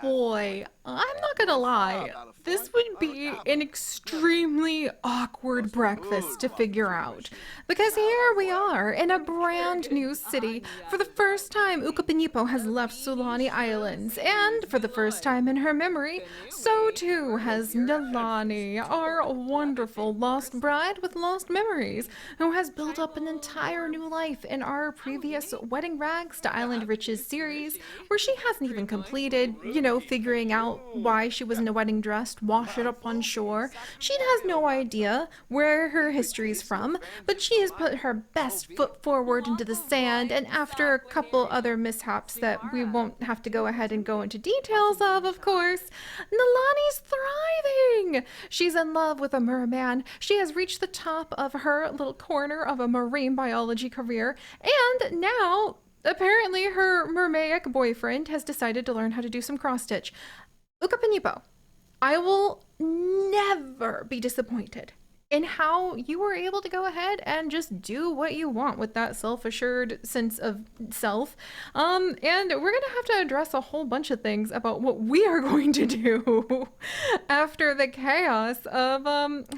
boy, I'm not gonna lie. This would be an extremely awkward breakfast to figure out. Because here we are in a brand new city. For the first time, Ukupanipo has left Sulani Islands, and for the first time in her memory, so too has Nalani, our wonderful lost bride with lost memories, who has built up an entire new life in our previous Wedding Rags to Island Riches series, where she hasn't even completed, figuring out why she was in a wedding dress, wash it up on shore. She has no idea where her history's from, but she has put her best foot forward into the sand, and after a couple other mishaps that we won't have to go ahead and go into details of course, Nalani's thriving! She's in love with a merman. She has reached the top of her little corner of a marine biology career, and now apparently her mermaic boyfriend has decided to learn how to do some cross stitch. Ukupanipo, I will never be disappointed in how you were able to go ahead and just do what you want with that self-assured sense of self. And we're gonna have to address a whole bunch of things about what we are going to do after the chaos of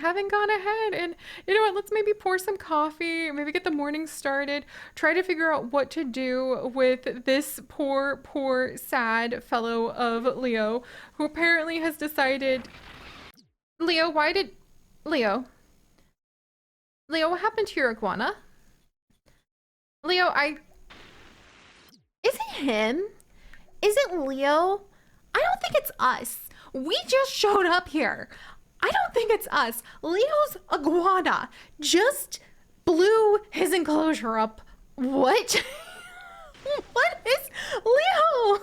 having gone ahead and, you know what, let's maybe pour some coffee, maybe get the morning started, try to figure out what to do with this poor sad fellow of Leo, who apparently has decided. Leo, why did Leo Leo, what happened to your iguana? Leo, is it him? Is it Leo? I don't think it's us. We just showed up here. I don't think it's us. Leo's iguana just blew his enclosure up. What? What is Leo?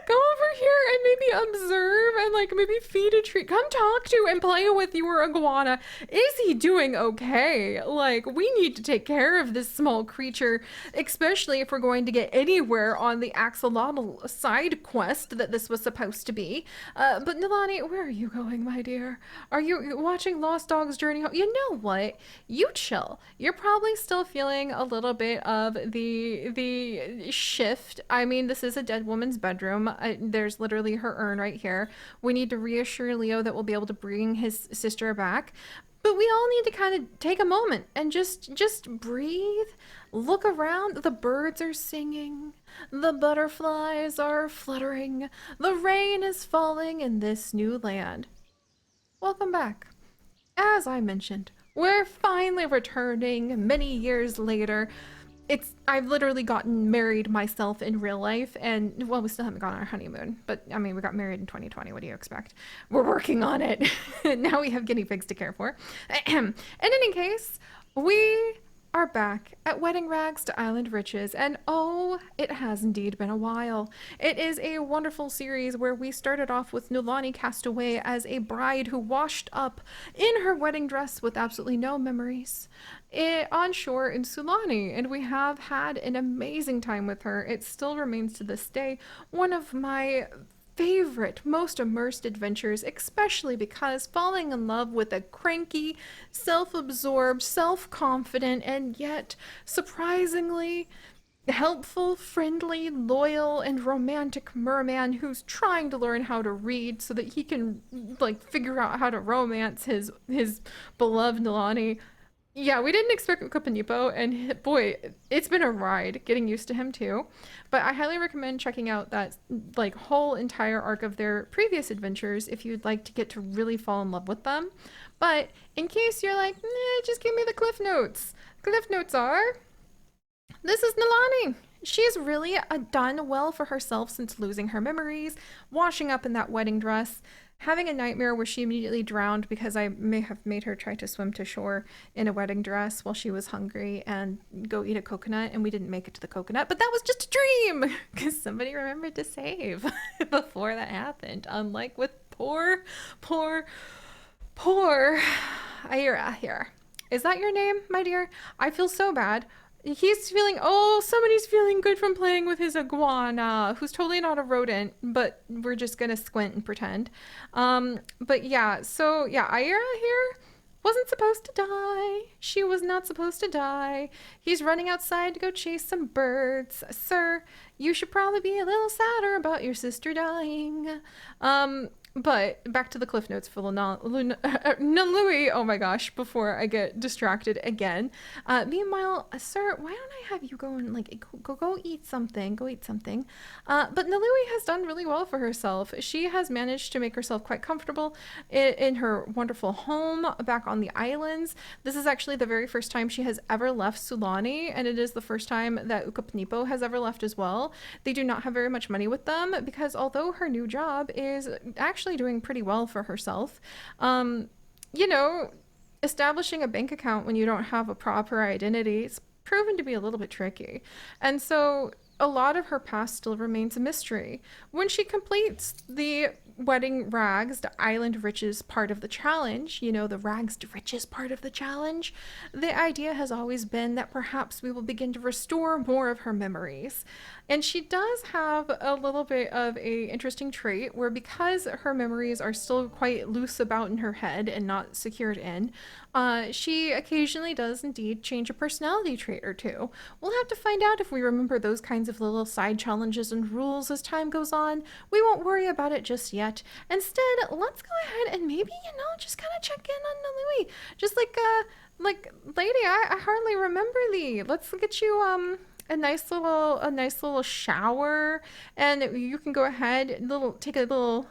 Go over here and maybe observe and maybe feed a treat. Come talk to and play with your iguana. Is he doing okay? We need to take care of this small creature, especially if we're going to get anywhere on the Axolotl side quest that this was supposed to be. But Nilani, where are you going, my dear? Are you watching Lost Dog's Journey Home? You know what? You chill. You're probably still feeling a little bit of the shift. I mean, this is a dead woman's bedroom. There's literally her urn right here. We need to reassure Leo that we'll be able to bring his sister back. But we all need to kind of take a moment and just breathe, look around. The birds are singing, the butterflies are fluttering, the rain is falling in this new land. Welcome back. As I mentioned, we're finally returning many years later. I've literally gotten married myself in real life, and well, we still haven't gone on our honeymoon, but I mean, we got married in 2020. What do you expect? We're working on it. Now we have guinea pigs to care for. In any case, we are back at Wedding Rags to Island Riches, and oh, it has indeed been a while. It is a wonderful series where we started off with Nulani cast away as a bride who washed up in her wedding dress with absolutely no memories on shore in Sulani, and we have had an amazing time with her. It still remains to this day one of my favorite, most immersed adventures, especially because falling in love with a cranky, self-absorbed, self-confident, and yet surprisingly helpful, friendly, loyal, and romantic merman who's trying to learn how to read so that he can figure out how to romance his beloved Nilani. Yeah, we didn't expect Ukupanipo, and boy, it's been a ride getting used to him too. But I highly recommend checking out that whole entire arc of their previous adventures if you'd like to get to really fall in love with them. But in case you're like, nah, just give me the cliff notes. Cliff notes are, this is Nilani. She's really done well for herself since losing her memories, washing up in that wedding dress, having a nightmare where she immediately drowned because I may have made her try to swim to shore in a wedding dress while she was hungry and go eat a coconut, and we didn't make it to the coconut, but that was just a dream because somebody remembered to save before that happened, unlike with poor Aira here. Is that your name, my dear? I feel so bad. He's feeling, oh, somebody's feeling good from playing with his iguana, who's totally not a rodent, but we're just gonna squint and pretend. But yeah, so yeah, Aira here wasn't supposed to die. She was not supposed to die. He's running outside to go chase some birds. Sir, You should probably be a little sadder about your sister dying. But back to the cliff notes for Nanui. Oh my gosh, before I get distracted again. Meanwhile, sir, why don't I have you go and like go eat something? Go eat something. But Nalui has done really well for herself. She has managed to make herself quite comfortable in her wonderful home back on the islands. This is actually the very first time she has ever left Sulani, and it is the first time that Ukupanipo has ever left as well. They do not have very much money with them because although her new job is actually doing pretty well for herself, you know, establishing a bank account when you don't have a proper identity is proven to be a little bit tricky. And so a lot of her past still remains a mystery. When she completes the wedding rags to island riches part of the challenge, you know, the rags to riches part of the challenge, the idea has always been that perhaps we will begin to restore more of her memories. And she does have a little bit of a interesting trait where because her memories are still quite loose about in her head and not secured in, she occasionally does indeed change a personality trait or two. We'll have to find out if we remember those kinds of little side challenges and rules as time goes on. We won't worry about it just yet. Instead, let's go ahead and maybe, you know, just kind of check in on Nalui. Just like, lady, I hardly remember thee. Let's get you, a nice little shower, and you can go ahead take a little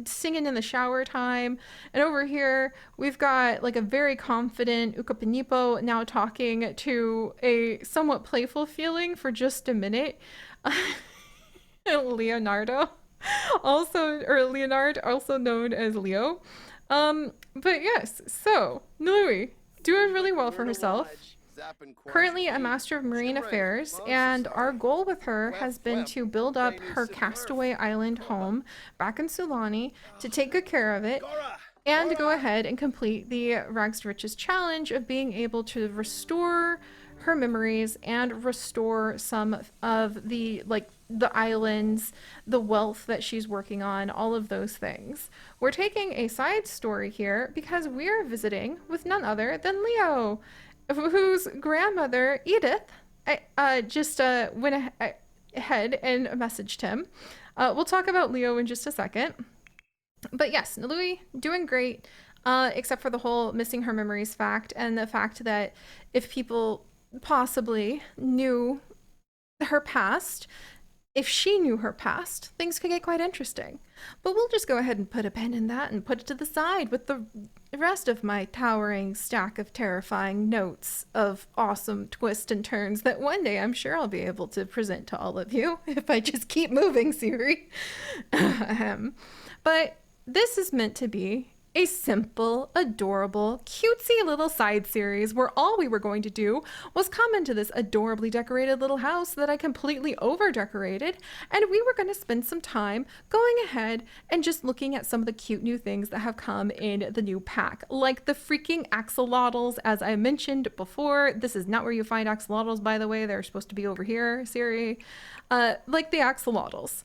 singing in the shower time. And over here we've got like a very confident Ukupanipo now talking to a somewhat playful feeling for just a minute. Leonardo, Leonard, also known as Leo. But yes, so Nui doing really well for herself. Currently a Master of Marine Affairs, and our goal with her has been to build up her castaway island home back in Sulani, to take good care of it, and to go ahead and complete the Rags to Riches challenge of being able to restore her memories and restore some of the islands, the wealth that she's working on, all of those things. We're taking a side story here because we're visiting with none other than Leo, whose grandmother, Edith, just went ahead and messaged him. We'll talk about Leo in just a second. But yes, Nalui doing great, except for the whole missing her memories fact and the fact that if people possibly knew her past, if she knew her past, things could get quite interesting. But we'll just go ahead and put a pin in that and put it to the side with the rest of my towering stack of terrifying notes of awesome twists and turns that one day I'm sure I'll be able to present to all of you if I just keep moving, Seri. But this is meant to be a simple, adorable, cutesy little side series where all we were going to do was come into this adorably decorated little house that I completely over decorated, and we were going to spend some time going ahead and just looking at some of the cute new things that have come in the new pack, like the freaking axolotls. As I mentioned before, this is not where you find axolotls, by the way. They're supposed to be over here, Seri. Like the axolotls.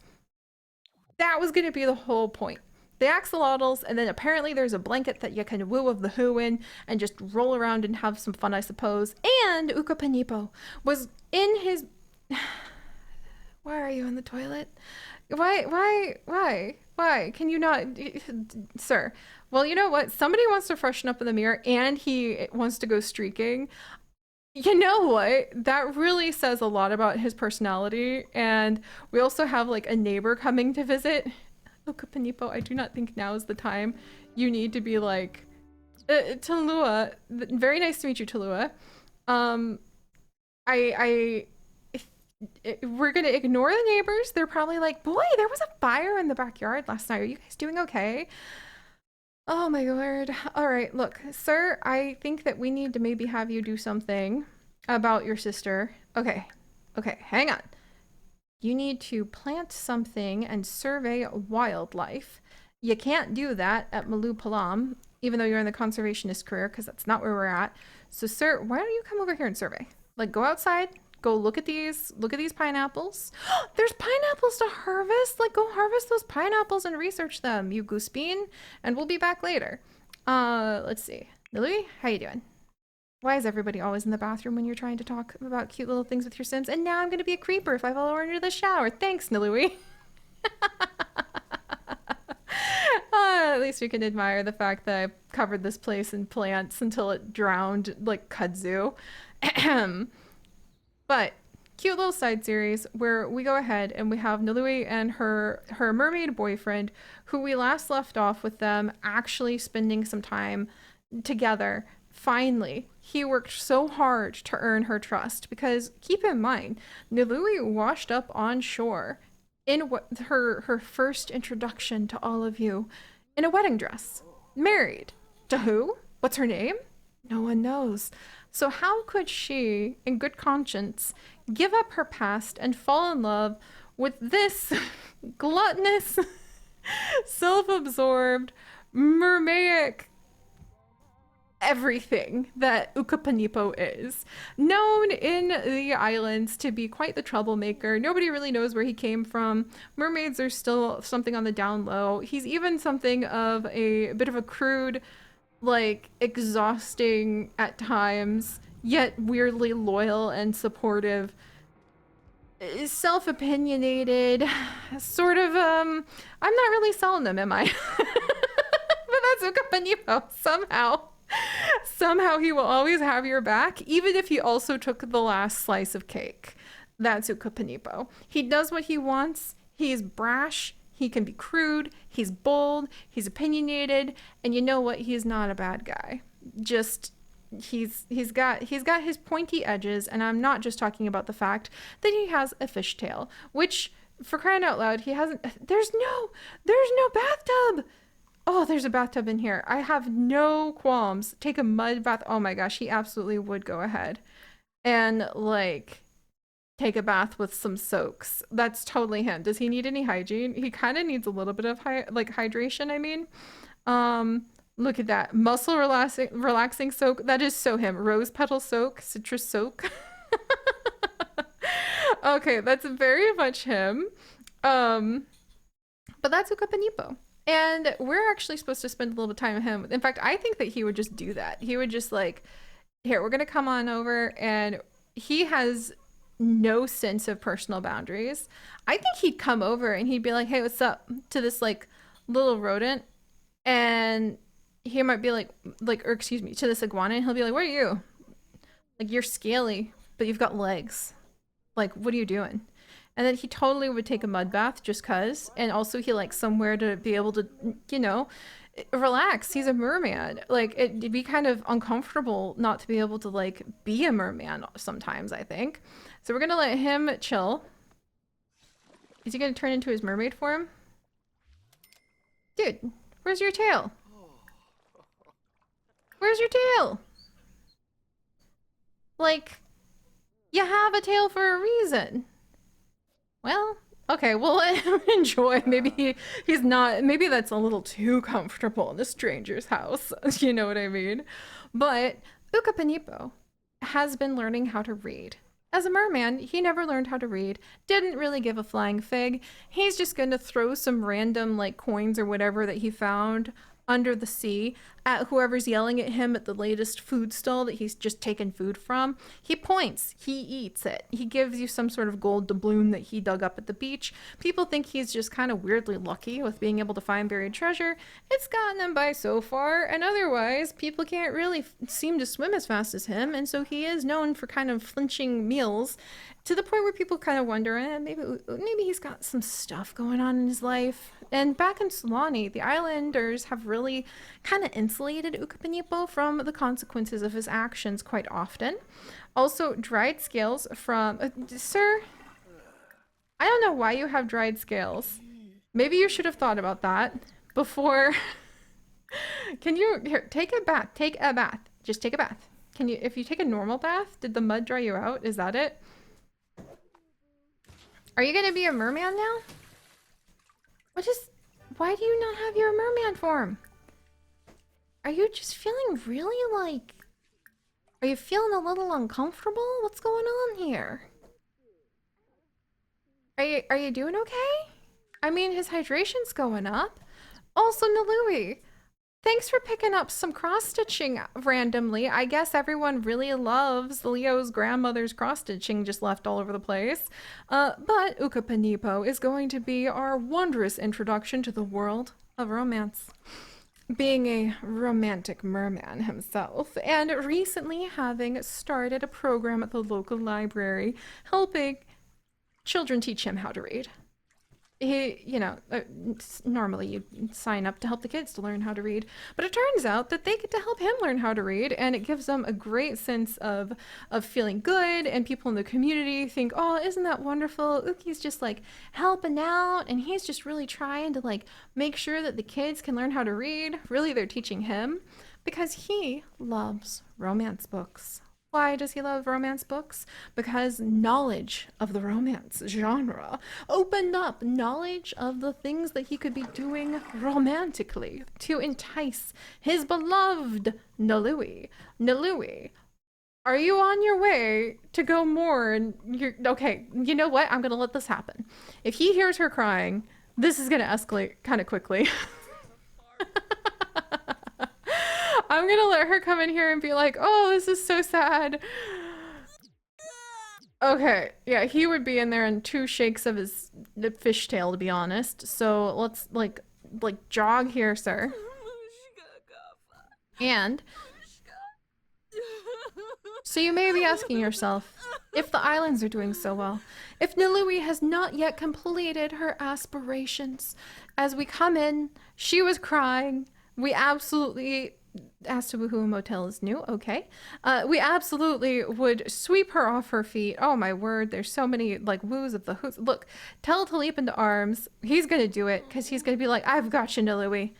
That was going to be the whole point. The axolotls, and then apparently there's a blanket that you can woo of the who in and just roll around and have some fun, I suppose. And Ukupanipo was in his... Why are you in the toilet? Why? Can you not... Sir. Well, you know what? Somebody wants to freshen up in the mirror and he wants to go streaking. You know what? That really says a lot about his personality. And we also have like a neighbor coming to visit. Ukupanipo, I do not think now is the time. You need to be like, Talua, very nice to meet you, Talua. We're gonna ignore the neighbors. They're probably like, boy, there was a fire in the backyard last night. Are you guys doing okay? Oh my lord. All right, look, sir, I think that we need to maybe have you do something about your sister. Okay, hang on. You need to plant something and survey wildlife. You can't do that at Malu Palam, even though you're in the conservationist career, because that's not where we're at. So, sir, why don't you come over here and survey? Like, go outside, go look at these pineapples. There's pineapples to harvest. Like, go harvest those pineapples and research them, you goose bean, and we'll be back later. Let's see. Lily, how you doing? Why is everybody always in the bathroom when you're trying to talk about cute little things with your Sims? And now I'm gonna be a creeper if I follow her into the shower. Thanks, Nalui. At least we can admire the fact that I covered this place in plants until it drowned like kudzu. But cute little side series where we go ahead and we have Nalui and her mermaid boyfriend, who we last left off with them actually spending some time together. Finally, he worked so hard to earn her trust because keep in mind, Nalui washed up on shore in what her first introduction to all of you in a wedding dress. Married. To who? What's her name? No one knows. So how could she, in good conscience, give up her past and fall in love with this gluttonous, self-absorbed, mermaic everything that Ukupanipo is? Known in the islands to be quite the troublemaker. Nobody really knows where he came from. Mermaids are still something on the down low. He's even something of a bit of a crude, like, exhausting at times, yet weirdly loyal and supportive, self-opinionated, sort of, I'm not really selling them, am I? But that's Ukupanipo, somehow. Somehow he will always have your back, even if he also took the last slice of cake. That's Ukupanipo. He does what he wants. He's brash. He can be crude. He's bold. He's opinionated. And you know what? He's not a bad guy. Just he's got his pointy edges, and I'm not just talking about the fact that he has a fishtail, which, for crying out loud, he hasn't. There's no bathtub. Oh, there's a bathtub in here. I have no qualms. Take a mud bath. Oh my gosh, he absolutely would go ahead and, like, take a bath with some soaks. That's totally him. Does he need any hygiene? He kind of needs a little bit of hydration, I mean. Look at that. Muscle relaxing soak. That is so him. Rose petal soak, citrus soak. Okay, that's very much him. But that's Ukupanipo. And we're actually supposed to spend a little bit of time with him. In fact, I think that he would just do that. He would just like, here, we're going to come on over. And he has no sense of personal boundaries. I think he'd come over and he'd be like, hey, what's up, to this like little rodent. And he might be like, or excuse me, to this iguana. And he'll be like, what are you? Like, you're scaly, but you've got legs. Like, what are you doing? And then he totally would take a mud bath just cuz. And also he likes somewhere to be able to, you know, relax. He's a merman. Like, it'd be kind of uncomfortable not to be able to, like, be a merman sometimes, I think. So we're gonna let him chill. Is he gonna turn into his mermaid form? Dude, where's your tail? Where's your tail? Like, you have a tail for a reason. Well, okay, we'll let him enjoy. Maybe he's not, maybe that's a little too comfortable in a stranger's house. You know what I mean? But Ukupanipo has been learning how to read. As a merman, he never learned how to read, didn't really give a flying fig. He's just gonna throw some random, like, coins or whatever that he found under the sea at whoever's yelling at him at the latest food stall that he's just taken food from. He points, he eats it. He gives you some sort of gold doubloon that he dug up at the beach. People think he's just kind of weirdly lucky with being able to find buried treasure. It's gotten him by so far, and otherwise people can't really seem to swim as fast as him, and so he is known for kind of flinching meals to the point where people kind of wonder, maybe he's got some stuff going on in his life. And back in Solani, the islanders have really kind of insulated Ukupanipo from the consequences of his actions quite often. Also, dried scales from... sir? I don't know why you have dried scales. Maybe you should have thought about that before... Can you... Here, take a bath. Take a bath. Just take a bath. Can you... If you take a normal bath, did the mud dry you out? Is that it? Are you gonna be a merman now? Why do you not have your merman form? Are you just feeling really, like... Are you feeling a little uncomfortable? What's going on here? Are you doing okay? I mean, his hydration's going up. Also, Nalui, Thanks for picking up some cross stitching randomly. I guess everyone really loves Leo's grandmother's cross stitching just left all over the place. But Ukupanipo is going to be our wondrous introduction to the world of romance. Being a romantic merman himself, and recently having started a program at the local library helping children teach him how to read. Normally you sign up to help the kids to learn how to read, but it turns out that they get to help him learn how to read, and it gives them a great sense of feeling good, and people in the community think, oh, isn't that wonderful? Uki's just like helping out, and he's just really trying to like make sure that the kids can learn how to read. Really, they're teaching him because he loves romance books. Why does he love romance books? Because knowledge of the romance genre opened up knowledge of the things that he could be doing romantically to entice his beloved Nalui. Nalui, are you on your way to go more? And you're okay. You know what? I'm gonna let this happen. If he hears her crying, this is gonna escalate kind of quickly. I'm gonna let her come in here and be like, oh, this is so sad. Okay, yeah, he would be in there in 2 shakes of his fishtail, to be honest. So let's like jog here, sir. And so you may be asking yourself, if the islands are doing so well, if Nalui has not yet completed her aspirations. As we come in, she was crying. We absolutely Astabuhu Motel is new. Okay. We absolutely would sweep her off her feet. Oh my word. There's so many like woos of the hoots. Look, tell to leap into arms. He's going to do it because he's going to be like, I've got you, Nalui.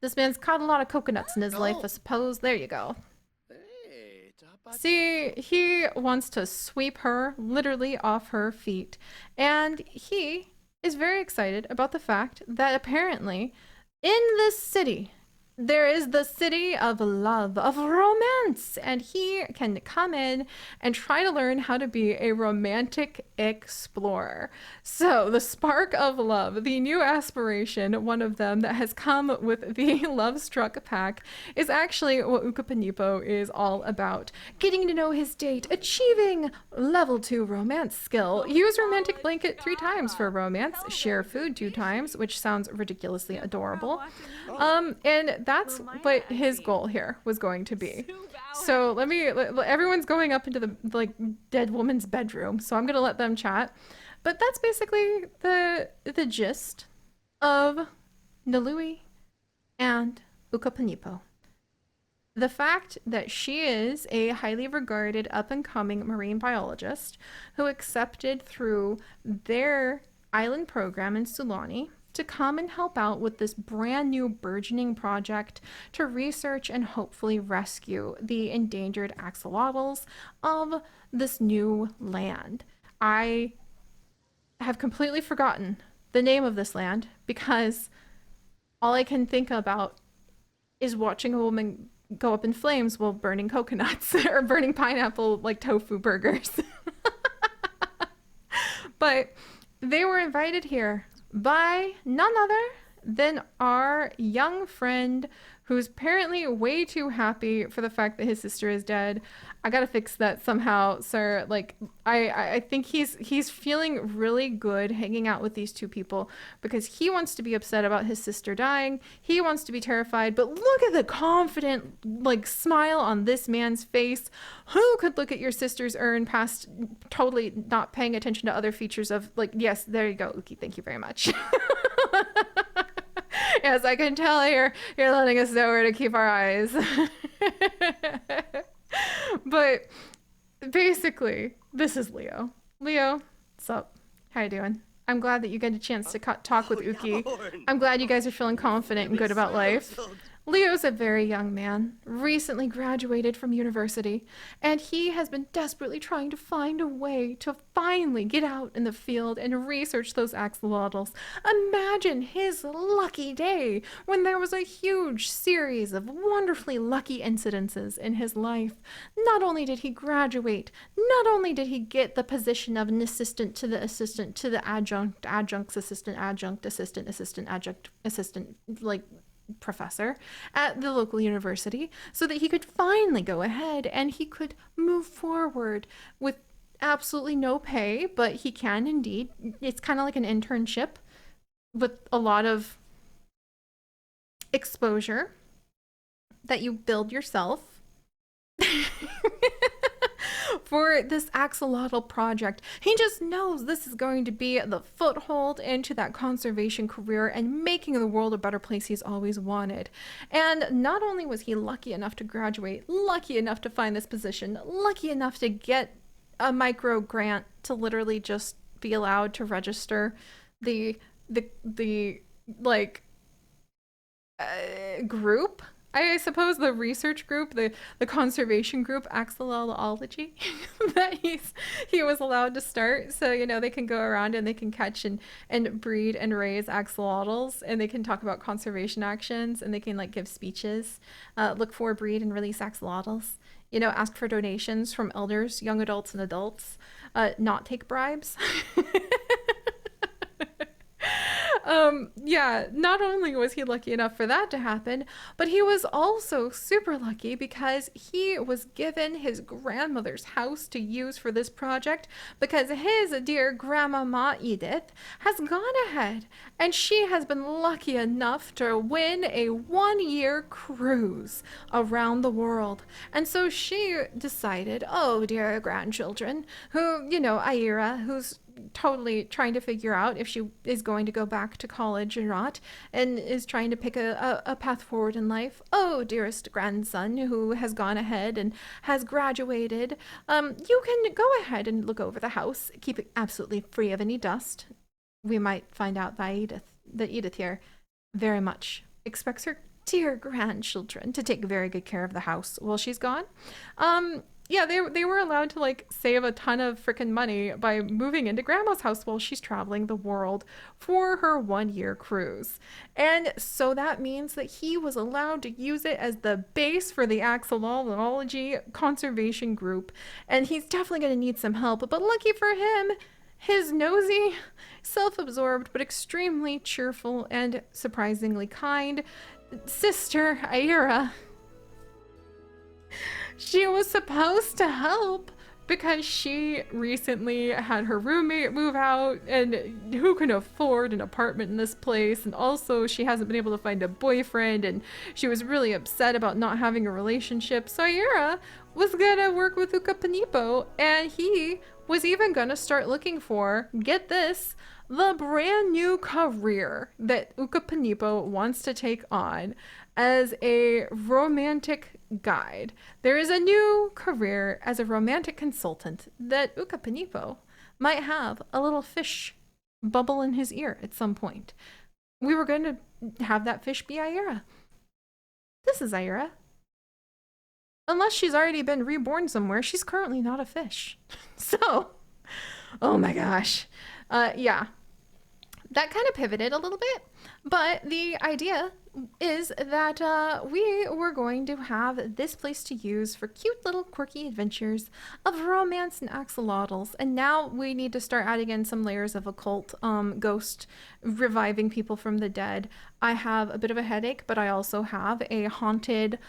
This man's caught a lot of coconuts in his life, I suppose. There you go. See, he wants to sweep her literally off her feet. And he is very excited about the fact that apparently in this city there is the city of love, of romance, and he can come in and try to learn how to be a romantic explorer. So the spark of love, the new aspiration, one of them that has come with the Lovestruck pack, is actually what Ukupanipo is all about. Getting to know his date, achieving level 2 romance skill, use romantic blanket 3 times for romance, share food 2 times, which sounds ridiculously adorable. And that's what his goal here was going to be. So everyone's going up into the like dead woman's bedroom, so I'm gonna let them chat. But that's basically the gist of Nalui and Ukupanipo. The fact that she is a highly regarded up-and-coming marine biologist who accepted through their island program in Sulani to come and help out with this brand new burgeoning project to research and hopefully rescue the endangered axolotls of this new land. I have completely forgotten the name of this land because all I can think about is watching a woman go up in flames while burning coconuts or burning pineapple like tofu burgers. But they were invited here by none other than our young friend who's apparently way too happy for the fact that his sister is dead. I gotta fix that somehow, sir. Like, I think he's feeling really good hanging out with these 2 people because he wants to be upset about his sister dying. He wants to be terrified, but look at the confident, like, smile on this man's face. Who could look at your sister's urn past totally not paying attention to other features of, like, yes, there you go, Uki, thank you very much. Yes, I can tell you're letting us know where to keep our eyes. But basically, this is Leo. Leo, what's up? How you doing? I'm glad that you get a chance to talk with Uki. I'm glad you guys are feeling confident and good about life. Leo's a very young man, recently graduated from university, and he has been desperately trying to find a way to finally get out in the field and research those axolotls. Imagine his lucky day when there was a huge series of wonderfully lucky incidences in his life. Not only did he graduate, not only did he get the position of an assistant to the adjunct, adjunct's assistant, adjunct, assistant, adjunct, assistant, like professor at the local university, so that he could finally go ahead and he could move forward with absolutely no pay, but he can indeed. It's kind of like an internship with a lot of exposure that you build yourself for this axolotl project. He just knows this is going to be the foothold into that conservation career and making the world a better place he's always wanted. And not only was he lucky enough to graduate, lucky enough to find this position, lucky enough to get a micro grant to literally just be allowed to register the like group, I suppose, the research group, the conservation group, Axolotl-y, that he was allowed to start. So, you know, they can go around and they can catch and breed and raise axolotls, and they can talk about conservation actions, and they can like give speeches, look for, breed, and release axolotls. You know, ask for donations from elders, young adults, and adults. Not take bribes. Yeah, not only was he lucky enough for that to happen, but he was also super lucky because he was given his grandmother's house to use for this project, because his dear grandmama Edith has gone ahead and she has been lucky enough to win a 1-year cruise around the world. And so she decided, oh dear grandchildren, who, you know, Ira, who's totally trying to figure out if she is going to go back to college or not, and is trying to pick a path forward in life. Oh, dearest grandson who has gone ahead and has graduated, you can go ahead and look over the house, keep it absolutely free of any dust. We might find out that Edith here very much expects her dear grandchildren to take very good care of the house while she's gone. Yeah, they were allowed to like save a ton of freaking money by moving into grandma's house while she's traveling the world for her 1-year cruise. And so that means that he was allowed to use it as the base for the Axolotl-y conservation group. And he's definitely going to need some help, but lucky for him, his nosy, self-absorbed, but extremely cheerful and surprisingly kind sister, Ira, she was supposed to help because she recently had her roommate move out, and who can afford an apartment in this place? And also she hasn't been able to find a boyfriend, and she was really upset about not having a relationship. So Ira was gonna work with Ukupanipo, and he was even gonna start looking for, get this, the brand new career that Ukupanipo wants to take on as a romantic guide. There is a new career as a romantic consultant that Ukupanipo might have a little fish bubble in his ear at some point. We were going to have that fish be Ira. This is Ira. Unless she's already been reborn somewhere, she's currently not a fish. So, oh my gosh. Yeah. That kind of pivoted a little bit, but the idea is that we were going to have this place to use for cute little quirky adventures of romance and axolotls. And now we need to start adding in some layers of occult, ghost, reviving people from the dead. I have a bit of a headache, but I also have a haunted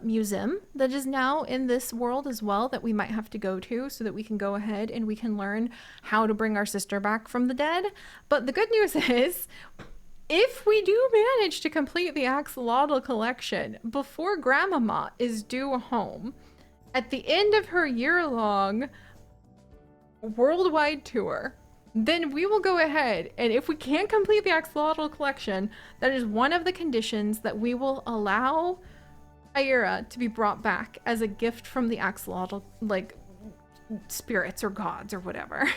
museum that is now in this world as well that we might have to go to, so that we can go ahead and we can learn how to bring our sister back from the dead. But the good news is, if we do manage to complete the axolotl collection before Grandmama is due home, at the end of her year-long worldwide tour, then we will go ahead, and if we can't complete the axolotl collection, that is one of the conditions that we will allow Ira to be brought back as a gift from the axolotl, like, spirits or gods or whatever.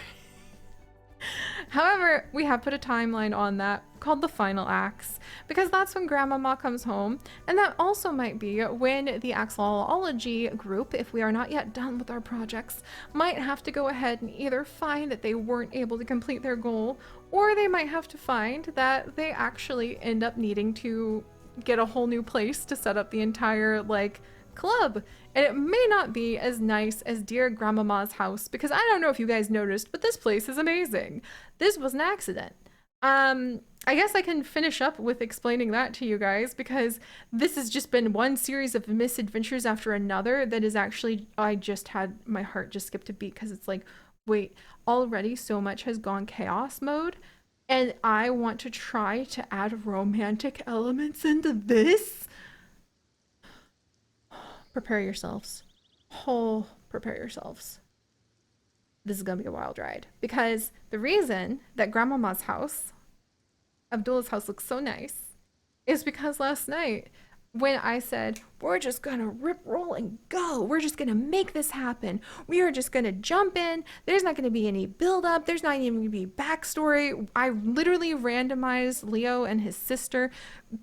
However, we have put a timeline on that called the final acts, because that's when Grandmama comes home, and that also might be when the Axolotl-y group, if we are not yet done with our projects, might have to go ahead and either find that they weren't able to complete their goal, or they might have to find that they actually end up needing to get a whole new place to set up the entire, like, club. And it may not be as nice as dear Grandmama's house, because I don't know if you guys noticed, but this place is amazing. This was an accident. I guess I can finish up with explaining that to you guys, because this has just been one series of misadventures after another that is actually, I just had my heart just skipped a beat, because it's like, wait, already so much has gone chaos mode, and I want to try to add romantic elements into this? Prepare yourselves. Oh, prepare yourselves. This is gonna be a wild ride. Because the reason that Grandmama's house, Abdullah's house, looks so nice is because last night when I said, we're just gonna rip, roll, and go, we're just gonna make this happen, we are just gonna jump in, there's not gonna be any build up, there's not even gonna be backstory. I literally randomized Leo and his sister,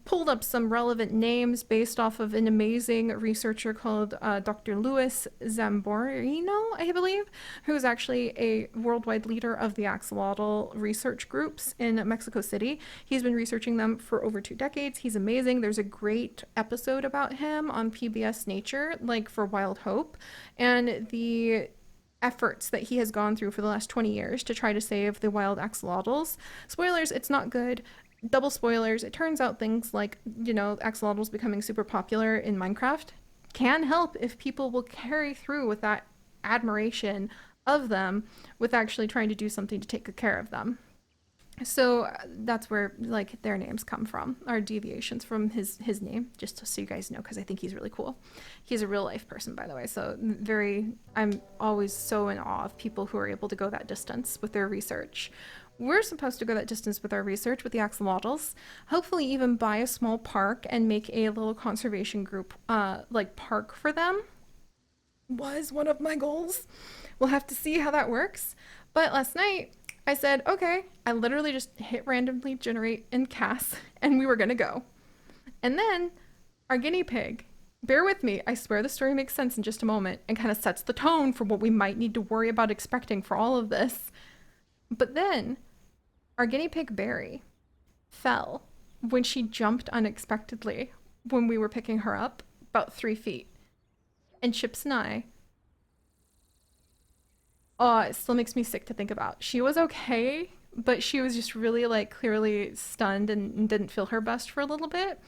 pulled up some relevant names based off of an amazing researcher called Dr. Luis Zamborino, I believe, who's actually a worldwide leader of the axolotl research groups in Mexico City. He's been researching them for over 2 decades. He's amazing. There's a great episode about him on PBS Nature, like for Wild Hope, and the efforts that he has gone through for the last 20 years to try to save the wild axolotls. Spoilers, it's not good. Double spoilers, it turns out things like, you know, axolotls becoming super popular in Minecraft can help if people will carry through with that admiration of them with actually trying to do something to take good care of them. So that's where, like, their names come from, are deviations from his name, just so you guys know, because I think he's really cool. He's a real life person, by the way, so I'm always so in awe of people who are able to go that distance with their research. We're supposed to go that distance with our research with the axolotls, hopefully even buy a small park and make a little conservation group, like, park for them was one of my goals. We'll have to see how that works. But last night I said, okay, I literally just hit randomly generate in CAS and we were gonna go. And then our guinea pig, bear with me, I swear the story makes sense in just a moment and kind of sets the tone for what we might need to worry about expecting for all of this. But then our guinea pig Barry fell when she jumped unexpectedly when we were picking her up about 3 feet. And Chips and I, oh, it still makes me sick to think about. She was okay, but she was just really, like, clearly stunned and didn't feel her best for a little bit.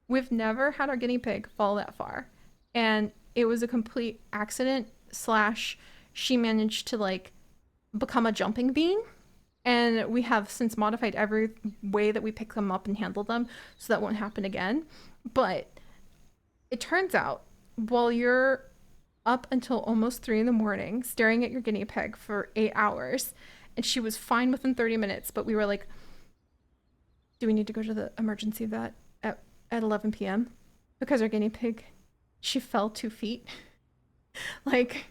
We've never had our guinea pig fall that far. And it was a complete accident / she managed to, like, become a jumping bean. And we have since modified every way that we pick them up and handle them so that won't happen again. But it turns out, while you're up until almost 3 in the morning staring at your guinea pig for 8 hours, and she was fine within 30 minutes, but we were like, do we need to go to the emergency vet at 11 p.m. because our guinea pig, she fell 2 feet. Like,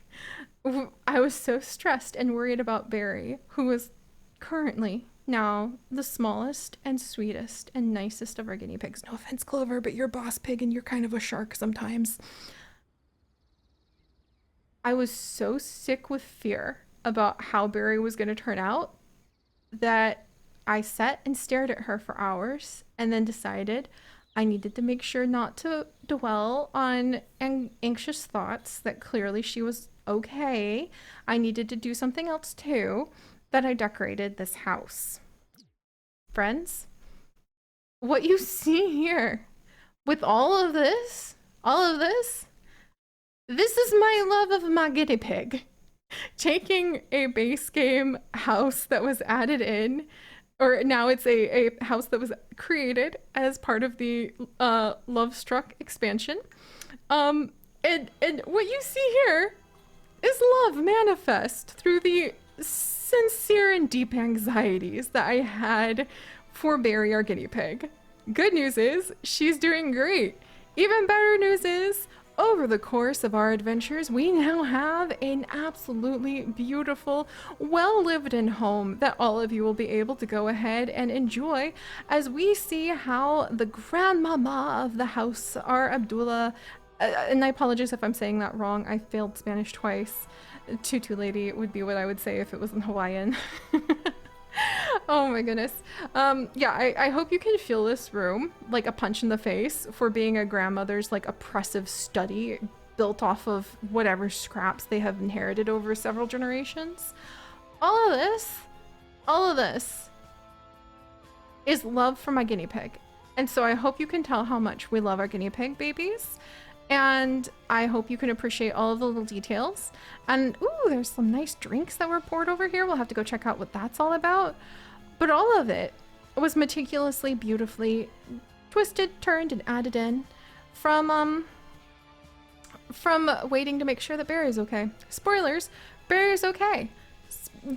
I was so stressed and worried about Barry, who was currently now the smallest and sweetest and nicest of our guinea pigs. No offense, Clover, but you're boss pig and you're kind of a shark sometimes. I was so sick with fear about how Barry was going to turn out that I sat and stared at her for hours and then decided I needed to make sure not to dwell on anxious thoughts, that clearly she was okay. I needed to do something else too, that I decorated this house. Friends, what you see here with all of this, this is my love of my guinea pig. Taking a base game house that was added in, or now it's a house that was created as part of the Lovestruck expansion. And what you see here is love manifest through the sincere and deep anxieties that I had for Barry, our guinea pig. Good news is she's doing great. Even better news is over the course of our adventures, we now have an absolutely beautiful, well-lived-in home that all of you will be able to go ahead and enjoy as we see how the grandmama of the house, our Abdullah, and I apologize if I'm saying that wrong, I failed Spanish twice. Tutu lady would be what I would say if it was in Hawaiian. Oh my goodness. Yeah, I hope you can feel this room like a punch in the face for being a grandmother's like oppressive study built off of whatever scraps they have inherited over several generations. All of this is love for my guinea pig. And so I hope you can tell how much we love our guinea pig babies. And I hope you can appreciate all of the little details. And ooh, there's some nice drinks that were poured over here. We'll have to go check out what that's all about. But all of it was meticulously, beautifully twisted, turned, and added in from waiting to make sure that Barry's okay. Spoilers, Barry's okay.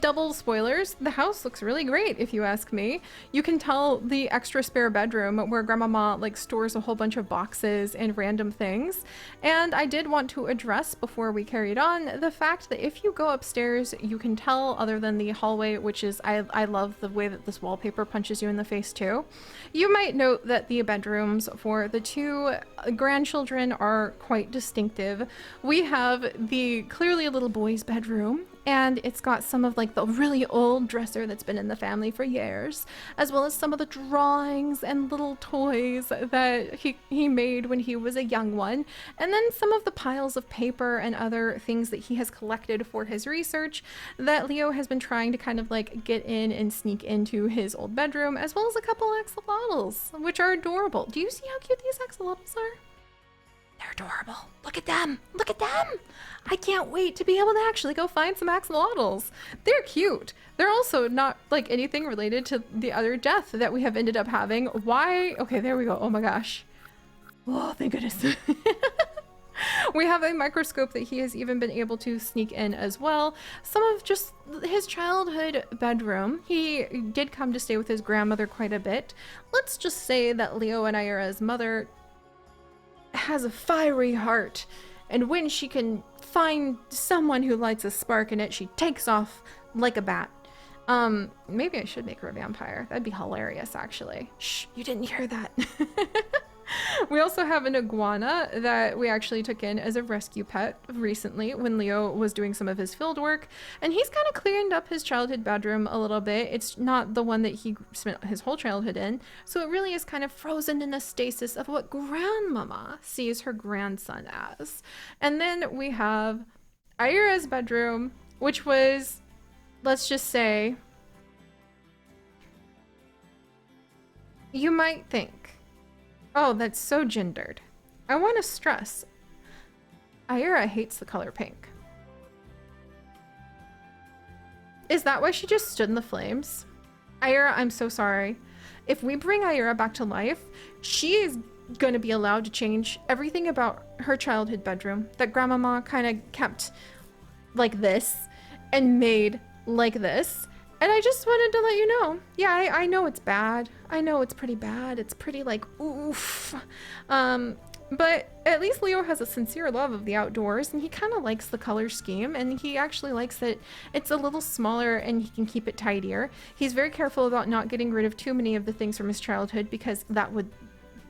Double spoilers, the house looks really great if you ask me. You can tell the extra spare bedroom where Grandmama like stores a whole bunch of boxes and random things. And I did want to address before we carried on the fact that if you go upstairs, you can tell, other than the hallway, which is I love the way that this wallpaper punches you in the face too. You might note that the bedrooms for the two grandchildren are quite distinctive. We have the clearly little boy's bedroom, and it's got some of like the really old dresser that's been in the family for years, as well as some of the drawings and little toys that he made when he was a young one, and then some of the piles of paper and other things that he has collected for his research that Leo has been trying to kind of like get in and sneak into his old bedroom, as well as a couple axolotls, which are adorable. Do you see how cute these axolotls are? They're adorable. Look at them. Look at them. I can't wait to be able to actually go find some axolotls. They're cute. They're also not like anything related to the other death that we have ended up having. Why? Okay, there we go. Oh my gosh. Oh, thank goodness. We have a microscope that he has even been able to sneak in as well. Some of just his childhood bedroom. He did come to stay with his grandmother quite a bit. Let's just say that Leo and Ira's mother has a fiery heart, and when she can find someone who lights a spark in it, she takes off like a bat. Maybe I should make her a vampire. That'd be hilarious, actually. Shh, you didn't hear that. We also have an iguana that we actually took in as a rescue pet recently when Leo was doing some of his field work, and he's kind of cleaned up his childhood bedroom a little bit. It's not the one that he spent his whole childhood in, so it really is kind of frozen in a stasis of what grandmama sees her grandson as. And then we have Ira's bedroom, which was, let's just say, you might think, oh, that's so gendered. I want to stress, Ira hates the color pink. Is that why she just stood in the flames? Ira, I'm so sorry. If we bring Ira back to life, she is going to be allowed to change everything about her childhood bedroom that Grandmama kind of kept like this and made like this. And I just wanted to let you know, yeah, I know it's bad. I know it's pretty bad. It's pretty like, oof. But at least Leo has a sincere love of the outdoors, and he kind of likes the color scheme, and he actually likes that it's a little smaller and he can keep it tidier. He's very careful about not getting rid of too many of the things from his childhood because that would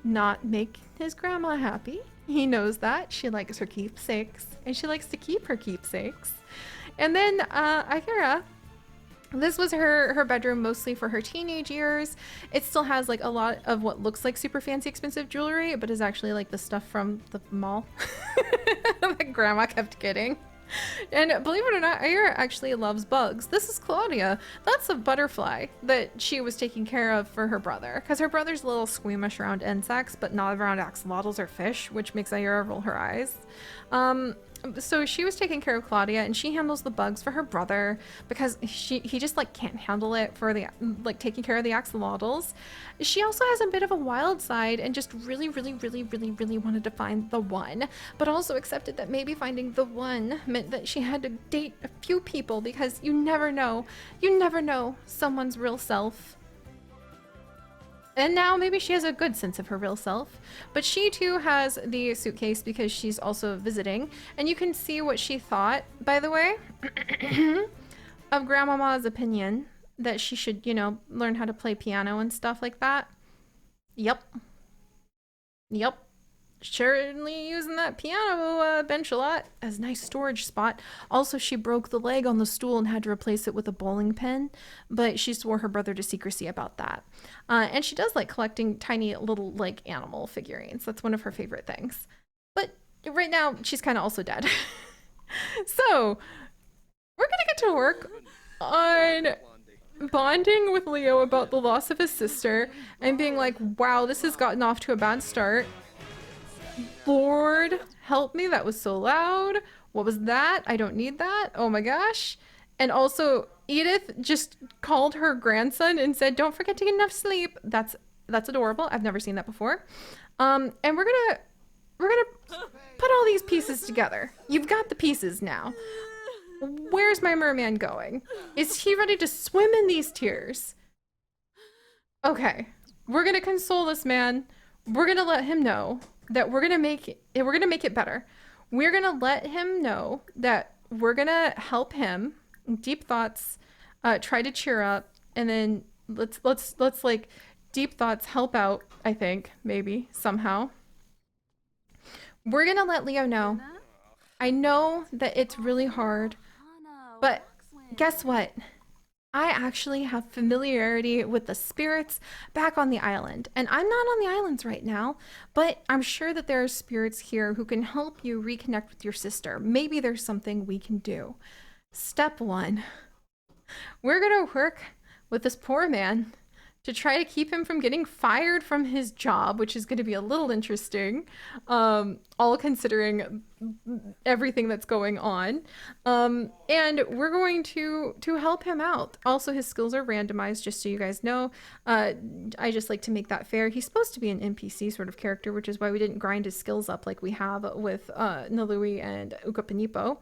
not make his grandma happy. He knows that. She likes her keepsakes, and she likes to keep her keepsakes. And then Akira, this was her bedroom mostly for her teenage years. It still has like a lot of what looks like super fancy expensive jewelry, but is actually like the stuff from the mall that grandma kept getting. And believe it or not, Ira actually loves bugs. This is Claudia. That's a butterfly that she was taking care of for her brother, because her brother's a little squeamish around insects, but not around axolotls or fish, which makes Ira roll her eyes. So she was taking care of Claudia, and she handles the bugs for her brother because he just like can't handle it for the like taking care of the axolotls. She also has a bit of a wild side and just really wanted to find the one, but also accepted that maybe finding the one meant that she had to date a few people, because you never know someone's real self And now maybe she has a good sense of her real self. But she too has the suitcase because she's also visiting. And you can see what she thought, by the way, of Grandmama's opinion that she should, you know, learn how to play piano and stuff like that. Yep. Yep. Certainly using that piano bench a lot as a nice storage spot. Also, she broke the leg on the stool and had to replace it with a bowling pin, but she swore her brother to secrecy about that. And she does like collecting tiny little like animal figurines. That's one of her favorite things. But right now, she's kind of also dead. So we're gonna get to work on bonding with Leo about the loss of his sister and being like, wow, this has gotten off to a bad start. Lord, help me. That was so loud. What was that? I don't need that. Oh my gosh. And also, Edith just called her grandson and said, "Don't forget to get enough sleep." That's adorable. I've never seen that before. And we're gonna put all these pieces together. You've got the pieces now. Where's my merman going? Is he ready to swim in these tears? Okay, we're gonna console this man. We're gonna let him know that we're gonna make it better. We're gonna let him know that we're gonna help him. Deep thoughts, try to cheer up, and then let's like deep thoughts help out. I think maybe somehow. We're gonna let Leo know. I know that it's really hard, but guess what? I actually have familiarity with the spirits back on the island. And I'm not on the islands right now, but I'm sure that there are spirits here who can help you reconnect with your sister. Maybe there's something we can do. Step one, we're going to work with this poor man to try to keep him from getting fired from his job, which is going to be a little interesting, all considering everything that's going on. And we're going to help him out. Also, his skills are randomized, just so you guys know. I just like to make that fair. He's supposed to be an NPC sort of character, which is why we didn't grind his skills up like we have with Nalui and Ukupanipo.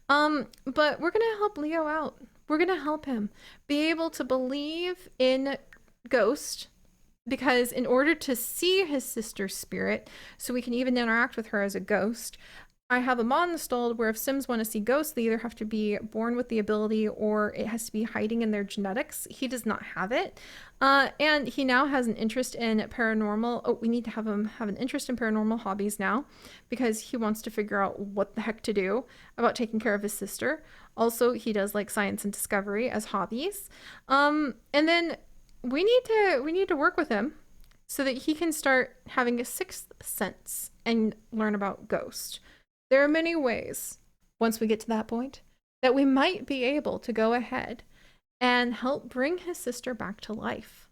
But we're going to help Leo out. We're going to help him be able to believe in ghost, because in order to see his sister's spirit, so we can even interact with her as a ghost, I have a mod installed where if Sims want to see ghosts, they either have to be born with the ability or it has to be hiding in their genetics. He does not have it. And he now has an interest in paranormal. Oh, we need to have him have an interest in paranormal hobbies now because he wants to figure out what the heck to do about taking care of his sister. Also, he does like science and discovery as hobbies. And then we need to work with him so that he can start having a sixth sense and learn about ghost. There are many ways, once we get to that point, that we might be able to go ahead and help bring his sister back to life.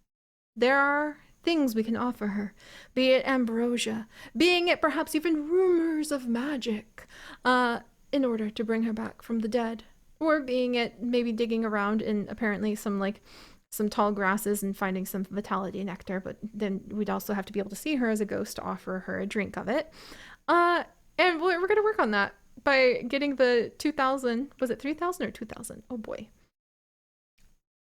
There are things we can offer her, be it ambrosia, being it perhaps even rumors of magic, in order to bring her back from the dead, or being it maybe digging around in apparently some tall grasses and finding some vitality nectar, but then we'd also have to be able to see her as a ghost to offer her a drink of it. And we're going to work on that by getting the 2,000, was it 3,000 or 2,000? Oh boy.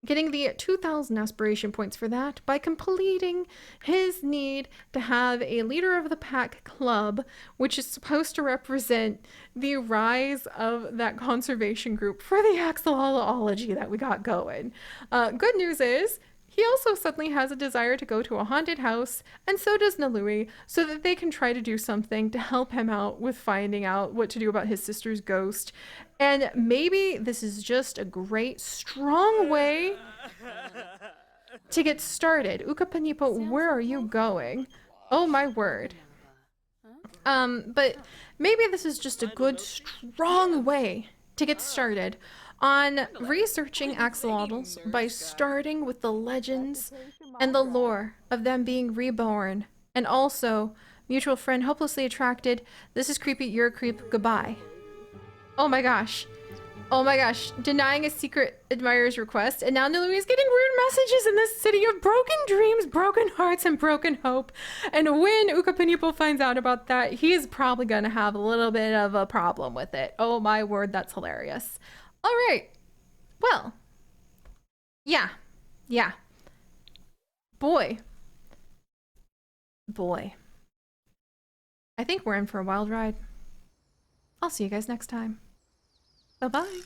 Getting the 2,000 aspiration points for that by completing his need to have a leader of the pack club, which is supposed to represent the rise of that conservation group for the Axolotl-ology that we got going. Good news is, he also suddenly has a desire to go to a haunted house, and so does Nalui, so that they can try to do something to help him out with finding out what to do about his sister's ghost. And maybe this is just a great, strong way to get started. Ukupanipo, where are you going? Oh my word. But maybe this is just a good, strong way to get started on researching axolotls by starting with the legends and the lore of them being reborn. And also, mutual friend hopelessly attracted. This is creepy, you're a creep, goodbye. Oh my gosh. Oh my gosh, denying a secret admirer's request, and now Nalui's getting rude messages in this city of broken dreams, broken hearts, and broken hope. And when Ukupanipo finds out about that, he's probably gonna have a little bit of a problem with it. Oh my word, that's hilarious. All right, well, yeah. Boy, Boy. I think we're in for a wild ride. I'll see you guys next time. Bye-bye.